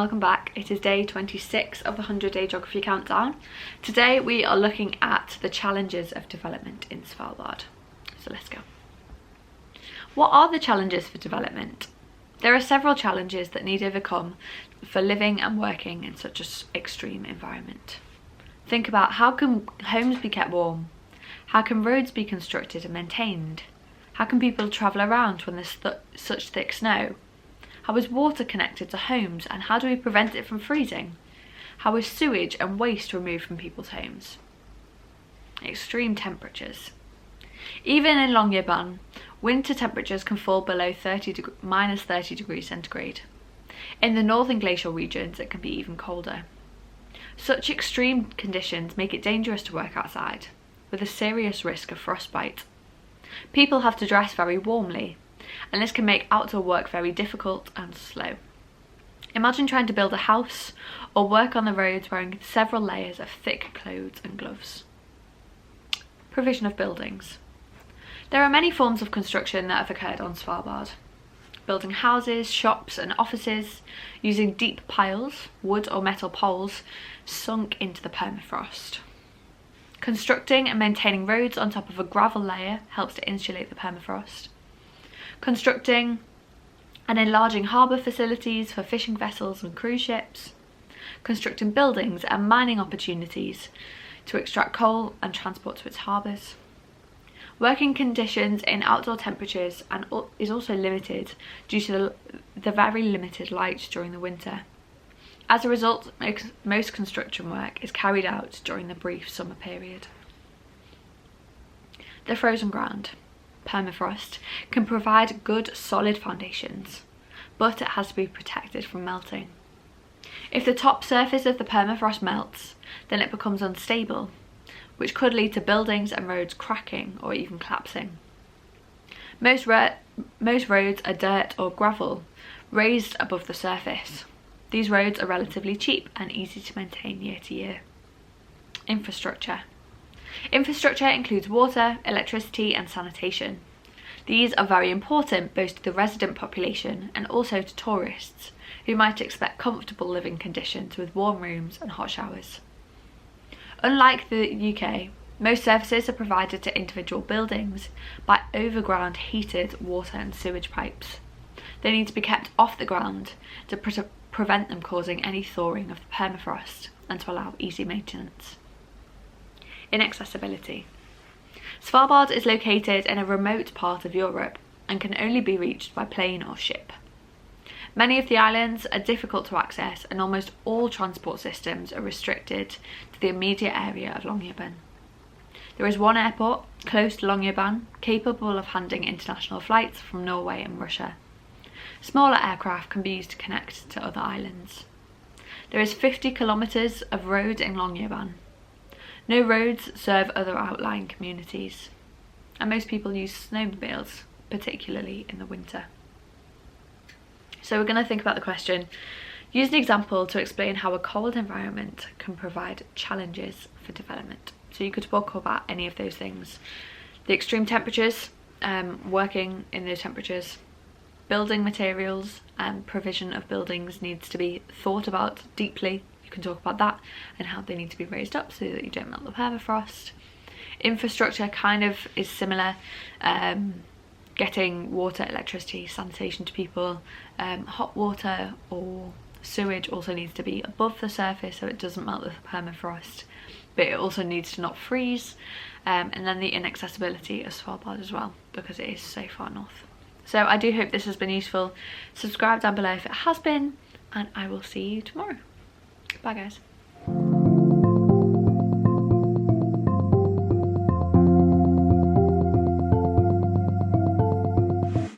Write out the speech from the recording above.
welcome back. It is day 26 of the 100-day geography countdown. Today we are looking at the challenges of development in Svalbard. So let's go. What are the challenges for development? There are several challenges that need overcome for living and working in such an extreme environment. Think about how can homes be kept warm? How can roads be constructed and maintained? How can people travel around when there's such thick snow? How is water connected to homes and how do we prevent it from freezing? How is sewage and waste removed from people's homes? Extreme temperatures. Even in Longyearbyen, winter temperatures can fall below minus 30 degrees centigrade. In the northern glacial regions, it can be even colder. Such extreme conditions make it dangerous to work outside, with a serious risk of frostbite. People have to dress very warmly, and this can make outdoor work very difficult and slow. Imagine trying to build a house or work on the roads wearing several layers of thick clothes and gloves. Provision of buildings. There are many forms of construction that have occurred on Svalbard. Building houses, shops and offices using deep piles, wood or metal poles, sunk into the permafrost. Constructing and maintaining roads on top of a gravel layer helps to insulate the permafrost. Constructing and enlarging harbour facilities for fishing vessels and cruise ships. Constructing buildings and mining opportunities to extract coal and transport to its harbours. Working conditions in outdoor temperatures is also limited due to the very limited light during the winter. As a result, most construction work is carried out during the brief summer period. The frozen ground, permafrost, can provide good solid foundations, but it has to be protected from melting. If the top surface of the permafrost melts, then it becomes unstable, which could lead to buildings and roads cracking or even collapsing. Most roads are dirt or gravel, raised above the surface. These roads are relatively cheap and easy to maintain year to year. Infrastructure. Infrastructure includes water, electricity and sanitation. These are very important both to the resident population and also to tourists, who might expect comfortable living conditions with warm rooms and hot showers. Unlike the UK, most services are provided to individual buildings by overground heated water and sewage pipes. They need to be kept off the ground to prevent them causing any thawing of the permafrost and to allow easy maintenance. Inaccessibility. Svalbard is located in a remote part of Europe and can only be reached by plane or ship. Many of the islands are difficult to access and almost all transport systems are restricted to the immediate area of Longyearbyen. There is one airport close to Longyearbyen capable of handling international flights from Norway and Russia. Smaller aircraft can be used to connect to other islands. There is 50 kilometres of road in Longyearbyen. No roads serve other outlying communities, and most people use snowmobiles, particularly in the winter. So we're going to think about the question. Use an example to explain how a cold environment can provide challenges for development. So you could talk about any of those things. The extreme temperatures, working in those temperatures, building materials and provision of buildings needs to be thought about deeply. You can talk about that and how they need to be raised up so that you don't melt the permafrost. Infrastructure kind of is similar. Getting water, electricity, sanitation to people. Hot water or sewage also needs to be above the surface so it doesn't melt the permafrost, but it also needs to not freeze. And then the inaccessibility of Svalbard as well, because it is so far north. So I do hope this has been useful. Subscribe down below if it has been, and I will see you tomorrow. Bye guys.